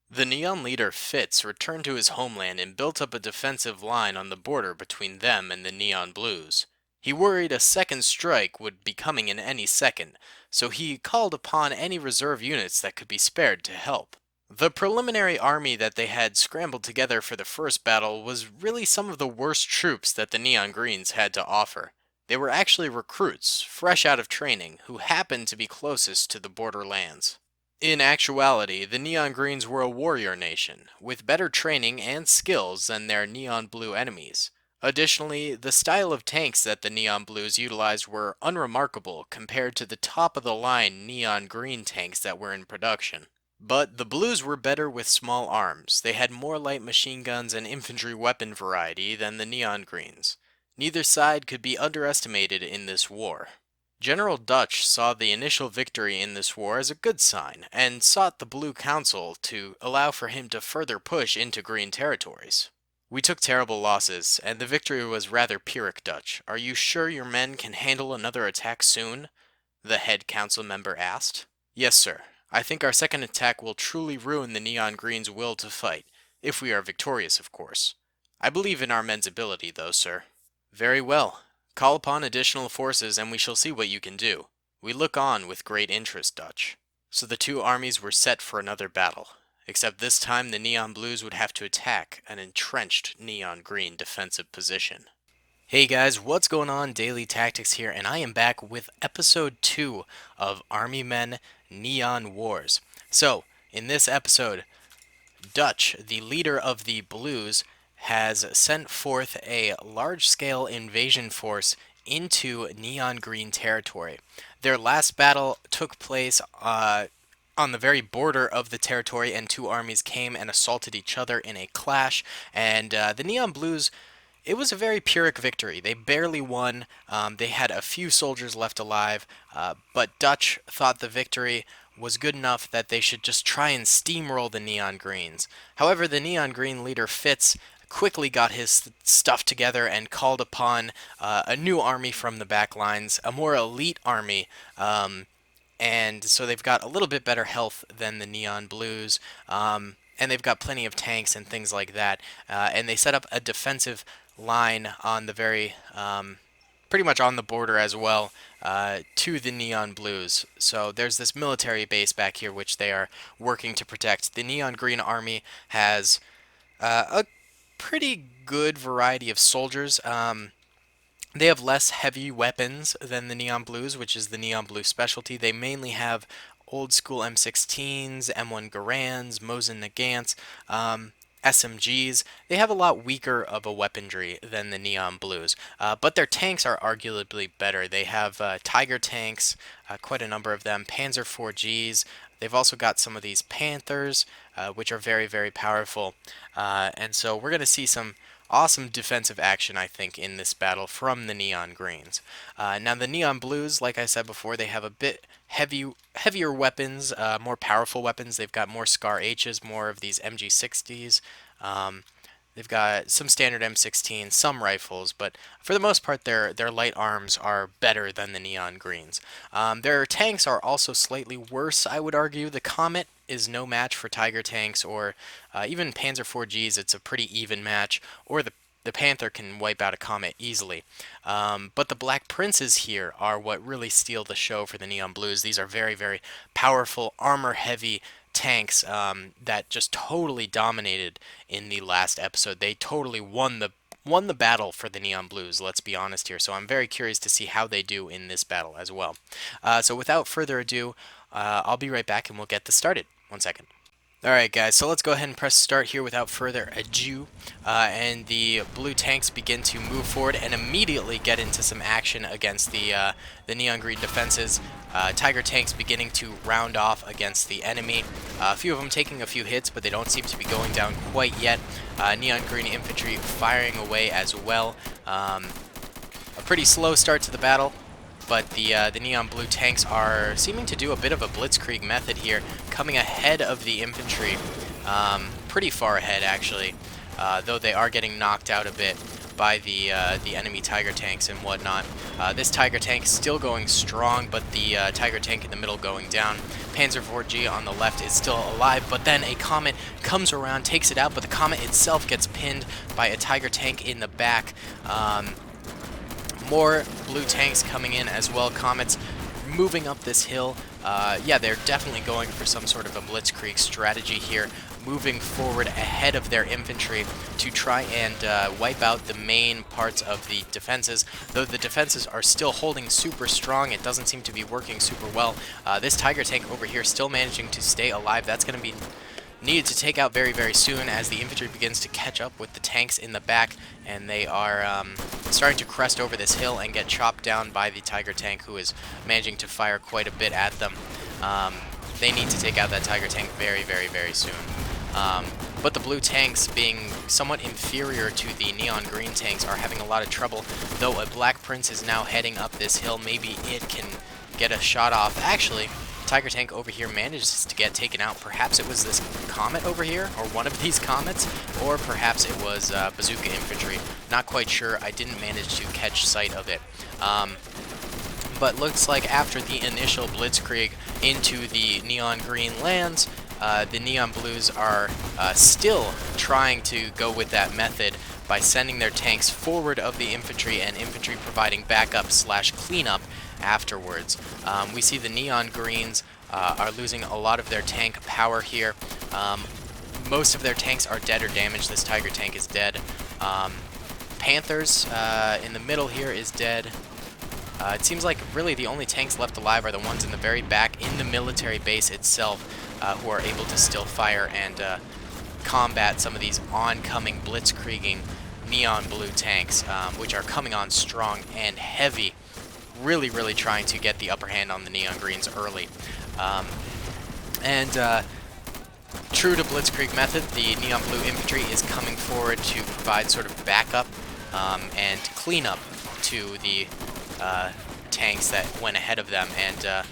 The Neon leader Fitz returned to his homeland and built up a defensive line on the border between them and the Neon Blues. He worried a second strike would be coming in any second, so he called upon any reserve units that could be spared to help. The preliminary army that they had scrambled together for the first battle was really some of the worst troops that the Neon Greens had to offer. They were actually recruits, fresh out of training, who happened to be closest to the borderlands. In actuality, the Neon Greens were a warrior nation, with better training and skills than their Neon Blue enemies. Additionally, the style of tanks that the Neon Blues utilized were unremarkable compared to the top-of-the-line Neon Green tanks that were in production. But the Blues were better with small arms. They had more light machine guns and infantry weapon variety than the Neon Greens. Neither side could be underestimated in this war. General Dutch saw the initial victory in this war as a good sign, and sought the Blue Council to allow for him to further push into Green territories. We took terrible losses, and the victory was rather Pyrrhic, Dutch. Are you sure your men can handle another attack soon? The head council member asked. Yes, sir. I think our second attack will truly ruin the Neon Green's will to fight, if we are victorious, of course. I believe in our men's ability, though, sir. Very well. Call upon additional forces and we shall see what you can do. We look on with great interest, Dutch. So the two armies were set for another battle, except this time the Neon Blues would have to attack an entrenched Neon Green defensive position. Hey guys, what's going on? Daily Tactics here, and I am back with episode 2 of Army Men Neon Wars. So, in this episode, Dutch, the leader of the Blues, has sent forth a large-scale invasion force into Neon Green territory. Their last battle took place on the very border of the territory, and two armies came and assaulted each other in a clash, and the Neon Blues, it was a very Pyrrhic victory. They barely won. They had a few soldiers left alive, but Dutch thought the victory was good enough that they should just try and steamroll the Neon Greens. However, the Neon Green leader Fitz quickly got his stuff together and called upon a new army from the back lines, a more elite army, and so they've got a little bit better health than the Neon Blues, and they've got plenty of tanks and things like that, and they set up a defensive line on the very, pretty much on the border as well, to the Neon Blues. So there's this military base back here which they are working to protect. The Neon Green Army has a pretty good variety of soldiers. They have less heavy weapons than the Neon Blues, which is the Neon Blue specialty. They mainly have old school M16s, M1 Garands, Mosin Nagants, SMGs. They have a lot weaker of a weaponry than the Neon Blues, but their tanks are arguably better. They have Tiger tanks, quite a number of them, Panzer 4Gs. They've also got some of these Panthers, which are very, very powerful. And so we're going to see some awesome defensive action, I think, in this battle from the Neon Greens. Now, the Neon Blues, like I said before, they have a bit heavier weapons, more powerful weapons. They've got more Scar H's, more of these MG60s. They've got some standard M16s, some rifles, but for the most part, their light arms are better than the Neon Greens. Their tanks are also slightly worse, I would argue. The Comet is no match for Tiger tanks, or even Panzer 4Gs. It's a pretty even match, or the Panther can wipe out a Comet easily. But the Black Princes here are what really steal the show for the Neon Blues. These are very, very powerful, armor-heavy tanks that just totally dominated in the last episode. They totally won the battle for the Neon Blues, let's be honest here. So I'm very curious to see how they do in this battle as well. So without further ado, I'll be right back and we'll get this started. 1 second. Alright guys, so let's go ahead and press start here without further ado, and the blue tanks begin to move forward and immediately get into some action against the Neon Green defenses. Tiger tanks beginning to round off against the enemy. A few of them taking a few hits, but they don't seem to be going down quite yet. Neon Green infantry firing away as well. A pretty slow start to the battle, but the Neon Blue tanks are seeming to do a bit of a Blitzkrieg method here, coming ahead of the infantry, pretty far ahead actually, though they are getting knocked out a bit by the enemy Tiger tanks and whatnot. This Tiger tank is still going strong, but the Tiger tank in the middle going down. Panzer IV-G on the left is still alive, but then a Comet comes around, takes it out, but the Comet itself gets pinned by a Tiger tank in the back. More blue tanks coming in as well. Comets moving up this hill. Yeah, they're definitely going for some sort of a blitzkrieg strategy here, moving forward ahead of their infantry to try and wipe out the main parts of the defenses. Though the defenses are still holding super strong, it doesn't seem to be working super well. This Tiger tank over here still managing to stay alive. That's going to be needed to take out very, very soon as the infantry begins to catch up with the tanks in the back, and they are starting to crest over this hill and get chopped down by the Tiger tank, who is managing to fire quite a bit at them. They need to take out that Tiger tank very, very, very soon. But the blue tanks, being somewhat inferior to the neon green tanks, are having a lot of trouble, though a Black Prince is now heading up this hill. Maybe it can get a shot off. Actually, Tiger tank over here manages to get taken out. Perhaps it was this Comet over here, or one of these Comets, or perhaps it was bazooka infantry. Not quite sure. I didn't manage to catch sight of it. But looks like after the initial blitzkrieg into the neon green lands, the neon blues are still trying to go with that method by sending their tanks forward of the infantry, and infantry providing backup / cleanup afterwards. We see the neon greens are losing a lot of their tank power here. Most of their tanks are dead or damaged. This Tiger tank is dead. Panthers in the middle here is dead. It seems like really the only tanks left alive are the ones in the very back in the military base itself, who are able to still fire and combat some of these oncoming blitzkrieging neon blue tanks, which are coming on strong and heavy, really, really trying to get the upper hand on the neon greens early. True to blitzkrieg method, the neon blue infantry is coming forward to provide sort of backup and cleanup to the tanks that went ahead of them, and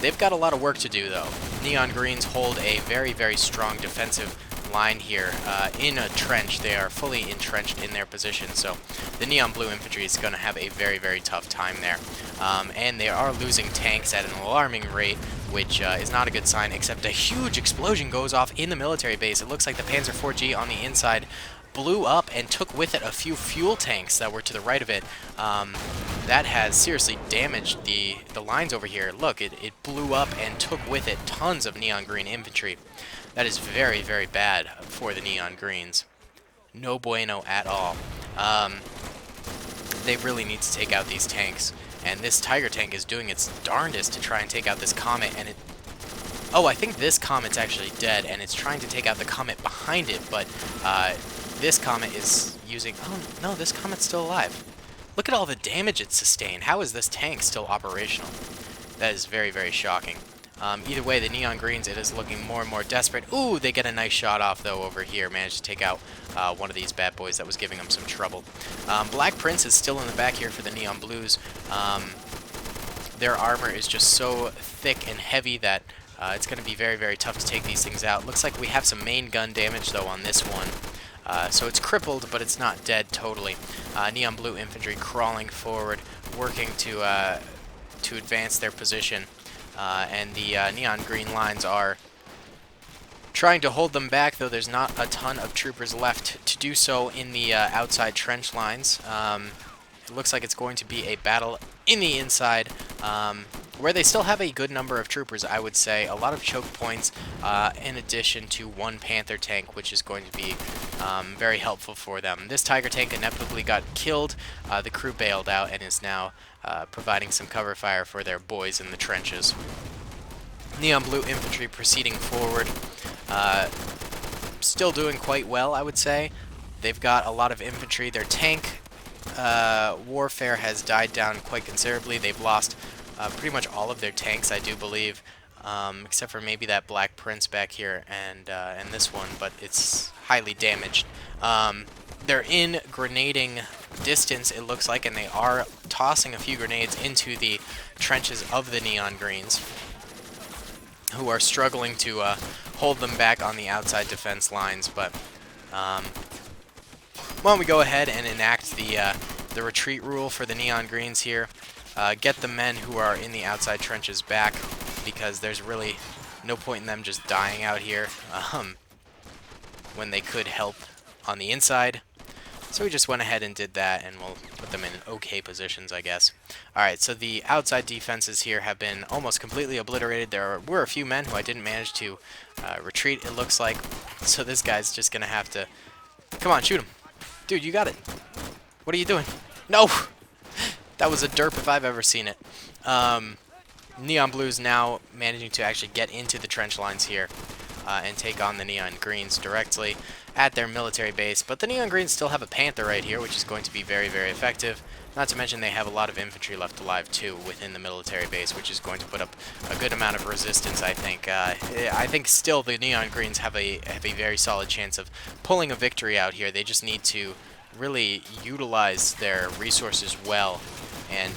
they've got a lot of work to do, though. Neon greens hold a very, very strong defensive line here in a trench. They are fully entrenched in their position, so the neon blue infantry is going to have a very, very tough time there. And they are losing tanks at an alarming rate, which is not a good sign, except a huge explosion goes off in the military base. It looks like the Panzer IV-G on the inside blew up and took with it a few fuel tanks that were to the right of it. That has seriously damaged the lines over here. Look, it blew up and took with it tons of neon green infantry. That is very, very bad for the neon greens. No bueno at all. They really need to take out these tanks, and this Tiger tank is doing its darndest to try and take out this Comet, and oh, I think this Comet's actually dead, and it's trying to take out the Comet behind it, but this Comet is using... Oh, no, this Comet's still alive. Look at all the damage it's sustained. How is this tank still operational? That is very, very shocking. Either way, the neon greens, it is looking more and more desperate. Ooh, they get a nice shot off, though, over here. Managed to take out one of these bad boys that was giving them some trouble. Black Prince is still in the back here for the neon blues. Their armor is just so thick and heavy that it's going to be very, very tough to take these things out. Looks like we have some main gun damage, though, on this one. So it's crippled, but it's not dead totally. Neon blue infantry crawling forward, working to advance their position. And the neon green lines are trying to hold them back, though there's not a ton of troopers left to do so in the outside trench lines. It looks like it's going to be a battle in the inside, where they still have a good number of troopers, I would say. A lot of choke points, in addition to one Panther tank, which is going to be very helpful for them. This Tiger tank inevitably got killed. The crew bailed out and is now providing some cover fire for their boys in the trenches. Neon blue infantry proceeding forward. Still doing quite well, I would say. They've got a lot of infantry. Their tank warfare has died down quite considerably. They've lost pretty much all of their tanks, I do believe, except for maybe that Black Prince back here and this one, but it's highly damaged. They're in grenading distance, it looks like, and they are tossing a few grenades into the trenches of the neon greens, who are struggling to hold them back on the outside defense lines, but Why don't we go ahead and enact the retreat rule for the Neon Greens here. Get the men who are in the outside trenches back, because there's really no point in them just dying out here when they could help on the inside. So we just went ahead and did that, and we'll put them in okay positions, I guess. Alright, so the outside defenses here have been almost completely obliterated. There were a few men who I didn't manage to retreat, it looks like. So this guy's just going to have to... Come on, shoot him. Dude, you got it. What are you doing? No! That was a derp if I've ever seen it. Neon Blues now managing to actually get into the trench lines here and take on the Neon Greens directly at their military base. But the Neon Greens still have a Panther right here, which is going to be very, very effective. Not to mention they have a lot of infantry left alive, too, within the military base, which is going to put up a good amount of resistance, I think. I think still the Neon Greens have a very solid chance of pulling a victory out here. They just need to really utilize their resources well and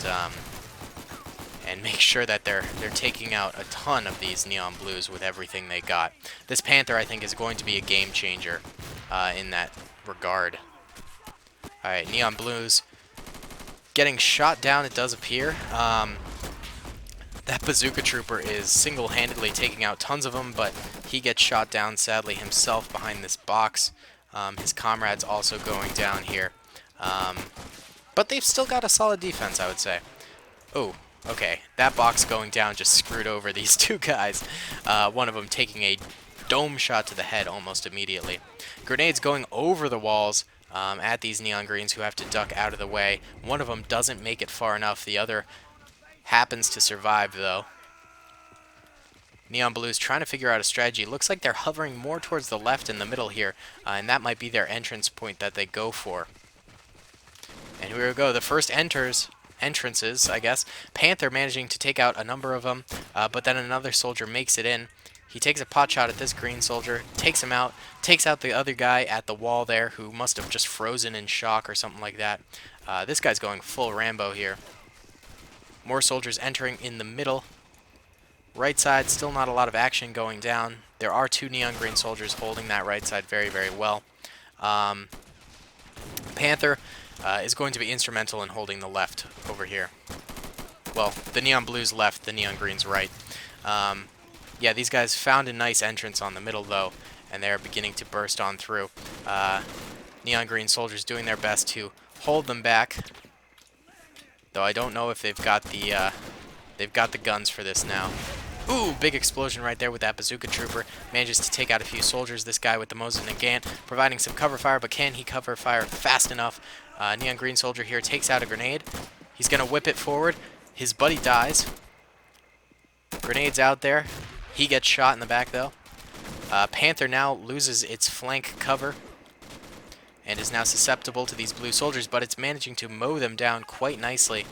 make sure that they're taking out a ton of these Neon Blues with everything they got. This Panther, I think, is going to be a game changer in that regard. Alright, Neon Blues getting shot down, it does appear. That Bazooka Trooper is single-handedly taking out tons of them, but he gets shot down, sadly, himself behind this box. His comrade's also going down here. But they've still got a solid defense, I would say. Oh, okay. That box going down just screwed over these two guys. One of them taking a dome shot to the head almost immediately. Grenades going over the walls at these Neon Greens, who have to duck out of the way. One of them doesn't make it far enough. The other happens to survive, though. Neon Blues trying to figure out a strategy. Looks like they're hovering more towards the left in the middle here, and that might be their entrance point that they go for. And here we go. The first entrances, I guess. Panther managing to take out a number of them, but then another soldier makes it in. He takes a pot shot at this green soldier, takes him out, takes out the other guy at the wall there, who must have just frozen in shock or something like that. This guy's going full Rambo here. More soldiers entering in the middle. Right side, still not a lot of action going down. There are two Neon Green soldiers holding that right side very, very well. Panther is going to be instrumental in holding the left over here. Well, the Neon Blues left, the Neon Greens right. Yeah, these guys found a nice entrance on the middle, though, and they're beginning to burst on through. Neon Green soldiers doing their best to hold them back, though I don't know if they've got the guns for this now. Ooh, big explosion right there with that Bazooka Trooper. Manages to take out a few soldiers. This guy with the Mosin Nagant providing some cover fire, but can he cover fire fast enough? Neon Green soldier here takes out a grenade. He's going to whip it forward. His buddy dies. Grenade's out there. He gets shot in the back, though. Panther now loses its flank cover and is now susceptible to these blue soldiers, but it's managing to mow them down quite nicely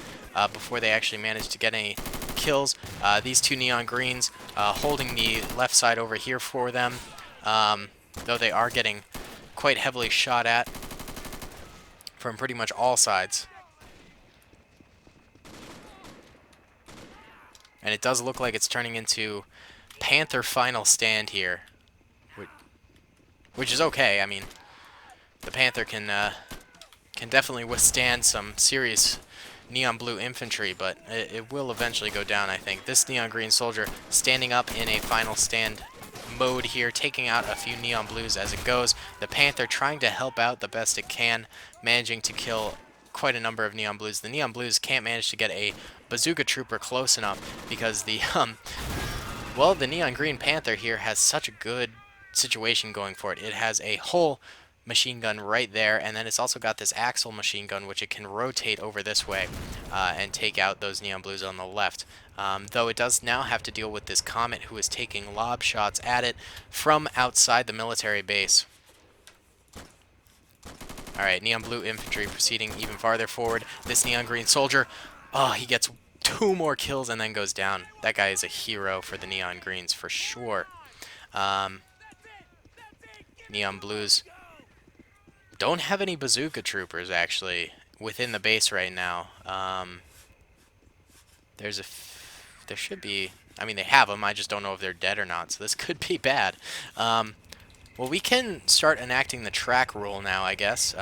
before they actually manage to get any kills. These two Neon Greens holding the left side over here for them, though they are getting quite heavily shot at from pretty much all sides. And it does look like it's turning into Panther final stand here, which is okay. I mean, the Panther can definitely withstand some serious Neon Blue infantry, but it will eventually go down, I think. This Neon Green soldier standing up in a final stand mode here, taking out a few Neon Blues as it goes. The Panther trying to help out the best it can, managing to kill quite a number of Neon Blues. The Neon Blues can't manage to get a Bazooka Trooper close enough because the Neon Green Panther here has such a good situation going for it. It has a whole machine gun right there, and then it's also got this axle machine gun which it can rotate over this way and take out those Neon Blues on the left. Though it does now have to deal with this Comet who is taking lob shots at it from outside the military base. Alright, Neon Blue infantry proceeding even farther forward. This Neon Green soldier, oh, he gets 2 more kills and then goes down. That guy is a hero for the Neon Greens for sure. Neon Blues don't have any Bazooka Troopers, actually, within the base right now. There should be... I mean, they have them. I just don't know if they're dead or not, so this could be bad. One Well, we can start enacting the track rule now, I guess,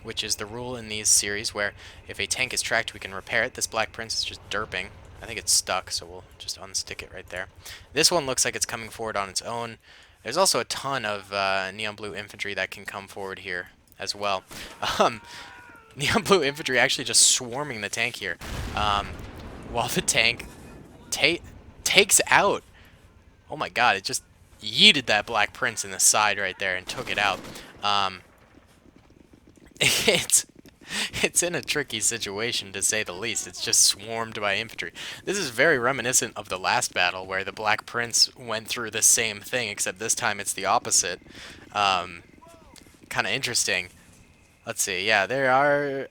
which is the rule in these series where if a tank is tracked, we can repair it. This Black Prince is just derping. I think it's stuck, so we'll just unstick it right there. This one looks like it's coming forward on its own. There's also a ton of Neon Blue infantry that can come forward here as well. Um, Neon Blue infantry actually just swarming the tank here, while the tank takes out. Oh my god, it just yeeted that Black Prince in the side right there and took it out. It's it's in a tricky situation, to say the least. It's just swarmed by infantry. This is very reminiscent of the last battle where the Black Prince went through the same thing, except this time it's the opposite. Kind of interesting. Let's see. Yeah, there are...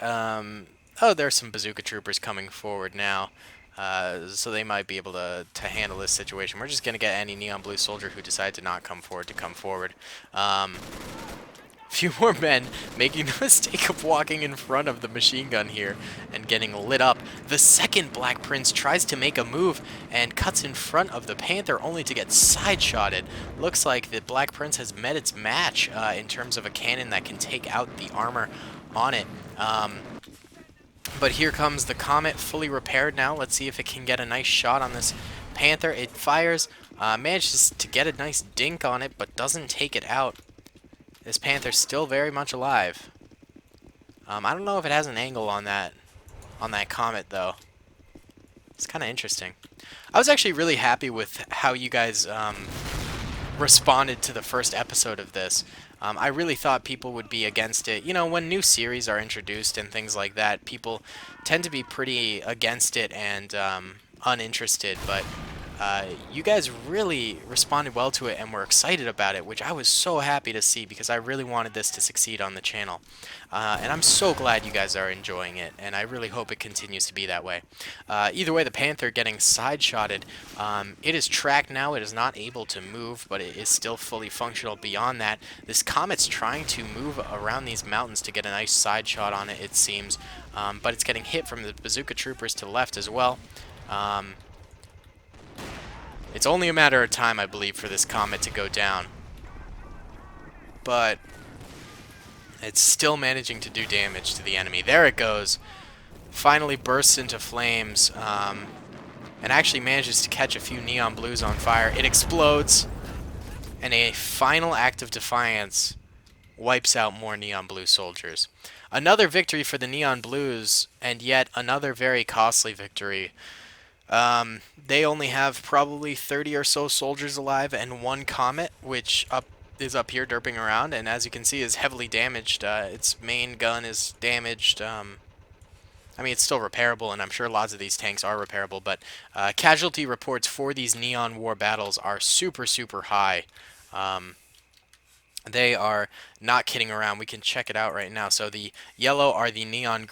oh, there's some bazooka troopers coming forward now. So they might be able to handle this situation. We're just going to get any Neon Blue soldier who decides to not come forward to come forward. Few more men making the mistake of walking in front of the machine gun here and getting lit up. The second Black Prince tries to make a move and cuts in front of the Panther only to get side-shotted. Looks like the Black Prince has met its match in terms of a cannon that can take out the armor on it. But here comes the Comet, fully repaired now. Let's see if it can get a nice shot on this Panther. It fires, manages to get a nice dink on it, but doesn't take it out. This Panther's still very much alive. I don't know if it has an angle on that Comet, though. It's kind of interesting. I was actually really happy with how you guys responded to the first episode of this. I really thought people would be against it. You know, when new series are introduced and things like that, people tend to be pretty against it and uninterested, but you guys really responded well to it and were excited about it, which I was so happy to see because I really wanted this to succeed on the channel. And I'm so glad you guys are enjoying it, and I really hope it continues to be that way. Either way, the Panther getting side-shotted. It is tracked now. It is not able to move, but it is still fully functional beyond that. This Comet's trying to move around these mountains to get a nice side shot on it, it seems. But it's getting hit from the bazooka troopers to the left as well. It's only a matter of time, I believe, for this Comet to go down. But it's still managing to do damage to the enemy. There it goes. Finally bursts into flames, and actually manages to catch a few Neon Blues on fire. It explodes, and a final act of defiance wipes out more Neon Blue soldiers. Another victory for the Neon Blues, and yet another very costly victory. They only have probably 30 or so soldiers alive and one Comet, which is up here derping around, and as you can see is heavily damaged. Its main gun is damaged. I mean, it's still repairable, and I'm sure lots of these tanks are repairable, but casualty reports for these Neon War battles are super, super high. They are not kidding around. We can check it out right now. So the yellow are the Neon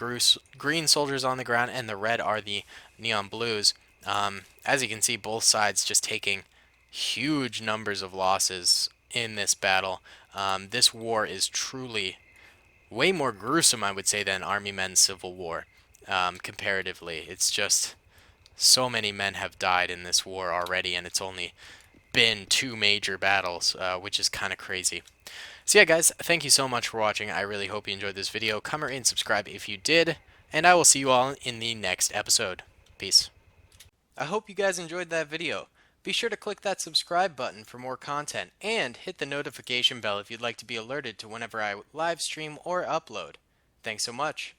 Green soldiers on the ground, and the red are the Neon Blues. As you can see, both sides just taking huge numbers of losses in this battle. This war is truly way more gruesome, I would say, than Army Men's Civil War, comparatively. It's just so many men have died in this war already, and it's only been 2 major battles, which is kind of crazy. So yeah, guys, thank you so much for watching. I really hope you enjoyed this video. Comment, rate, and subscribe if you did, and I will see you all in the next episode. Peace. I hope you guys enjoyed that video. Be sure to click that subscribe button for more content, and hit the notification bell if you'd like to be alerted to whenever I live stream or upload. Thanks so much.